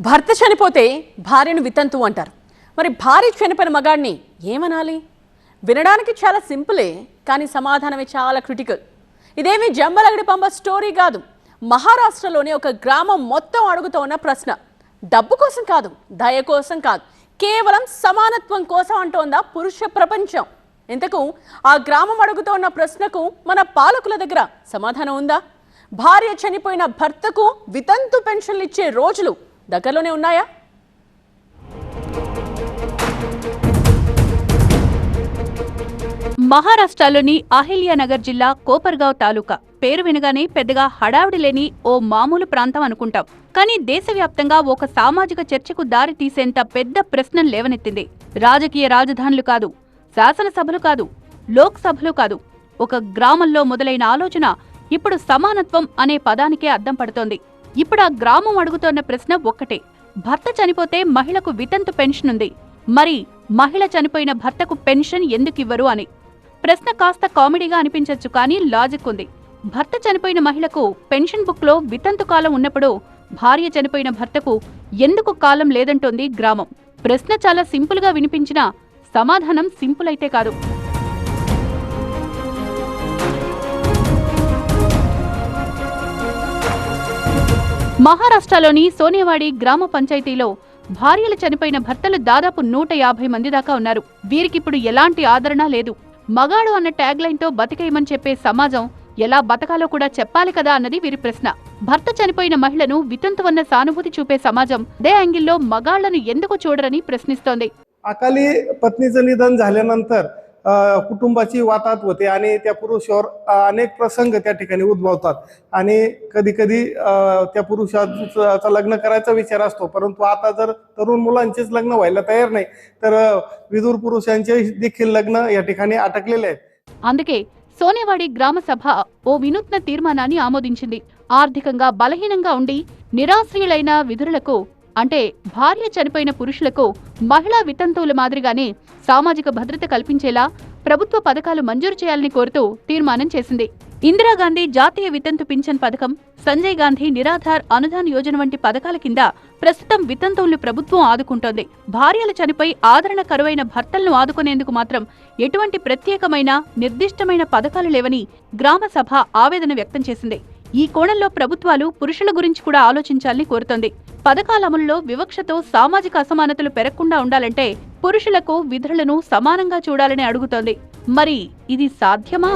భర్త చనిపోతే భార్యను వితంతు అంటారు. మరి భార్య చనిపోయిన మగాడిని ఏమనాలి? వినడానికి చాలా సింపులే, కానీ సమాధానమే చాలా క్రిటికల్. ఇదేమీ జంబలగడి పంబ స్టోరీ కాదు. మహారాష్ట్రలోని ఒక గ్రామం మొత్తం అడుగుతూ ఉన్న ప్రశ్న. డబ్బు కోసం కాదు, దయ కోసం కాదు, కేవలం సమానత్వం కోసం అంటోందా పురుష ప్రపంచం. ఇంతకు ఆ గ్రామం అడుగుతూ ఉన్న ప్రశ్నకు మన పాలకుల దగ్గర సమాధానం ఉందా? భార్య చనిపోయిన భర్తకు వితంతు పెన్షన్లు ఇచ్చే రోజులు దగ్గరలోనే ఉన్నాయా? మహారాష్ట్రలోని అహిల్యానగర్ జిల్లా కోపర్గావ్ తాలూకా పేరు వినగానే పెద్దగా హడావిడి లేని ఓ మామూలు ప్రాంతం అనుకుంటాం. కానీ దేశవ్యాప్తంగా ఒక సామాజిక చర్చకు దారి తీసేంత పెద్ద ప్రశ్నలు లేవనెత్తింది. రాజకీయ రాజధానులు కాదు, శాసనసభలు కాదు, లోక్సభలు కాదు, ఒక గ్రామంలో మొదలైన ఆలోచన ఇప్పుడు సమానత్వం అనే పదానికే అద్దం పడుతోంది. ఇప్పుడు ఆ గ్రామం అడుగుతోన్న ప్రశ్న ఒక్కటే: భర్త చనిపోతే మహిళకు వితంతు పెన్షన్ ఉంది, మరి మహిళ చనిపోయిన భర్తకు పెన్షన్ ఎందుకివ్వరు అని. ప్రశ్న కాస్త కామెడీగా అనిపించొచ్చు, కానీ లాజిక్ ఉంది. భర్త చనిపోయిన మహిళకు పెన్షన్ బుక్లో వితంతు కాలం ఉన్నప్పుడు భార్య చనిపోయిన భర్తకు ఎందుకు కాలం లేదంటోంది గ్రామం. ప్రశ్న చాలా సింపుల్గా వినిపించినా సమాధానం సింపుల్ అయితే కాదు. మహారాష్ట్రలోని సోనేవాడి గ్రామ పంచాయతీలో భార్యలు చనిపోయిన భర్తలు దాదాపు 150 మంది దాకా ఉన్నారు. వీరికిప్పుడు ఎలాంటి ఆదరణ లేదు. మగాడు అన్న ట్యాగ్ లైన్ తో బతికేయమని చెప్పే సమాజం ఎలా బతకాలో కూడా చెప్పాలి కదా अన్నది వీరి ప్రశ్న. భర్త చనిపోయిన మహిళను వితంతువన్న సానుభూతి చూపే సమాజం అదే యాంగిల్లో మగాళ్లను ఎందుకు చూడరని ప్రశ్నిస్తోంది. अकाली पत्नीचं निधन झाल्यानंतर कुटुंबाची वाताहत होते आणि त्या पुरुषावर अनेक प्रसंग त्या ठिकाणी उद्भवतात आणि कधी कधी त्या पुरुषाचं लग्न करायचा विचार असतो, परंतु आता जर तरुण मुलांचेच लग्न व्हायला तयार नाही तर विदुर पुरुषांचे देखील लग्न या ठिकाणी अटकलेले आहेत. అందుకే సోనేవాడి గ్రామ సభ ఓ వినూత్న తీర్మానాన్ని ఆమోదించింది. ఆర్థికంగా బలహీనంగా ఉండి నిరాశ్రయులైన విధులకు, అంటే భార్య చనిపోయిన పురుషులకు మహిళా వితంతువుల మాదిరిగానే సామాజిక భద్రత కల్పించేలా ప్రభుత్వ పథకాలు మంజూరు చేయాలని కోరుతూ తీర్మానం చేసింది. ఇందిరాగాంధీ జాతీయ వితంతు పింఛన్ పథకం, సంజయ్ గాంధీ నిరాధార్ అనుదాన్ యోజన వంటి పథకాల కింద ప్రస్తుతం వితంతువులను ప్రభుత్వం ఆదుకుంటోంది. భార్యలు చనిపోయి ఆదరణ కరువైన భర్తలను ఆదుకునేందుకు మాత్రం ఎటువంటి ప్రత్యేకమైన నిర్దిష్టమైన పథకాలు లేవని గ్రామ సభ ఆవేదన వ్యక్తం చేసింది. ఈ కోణంలో ప్రభుత్వాలు పురుషుల గురించి కూడా ఆలోచించాలని కోరుతోంది. పథకాల అమలులో వివక్షతో సామాజిక అసమానతలు పెరగకుండా ఉండాలంటే పురుషులకు విధులను సమానంగా చూడాలని అడుగుతోంది. మరి ఇది సాధ్యమా?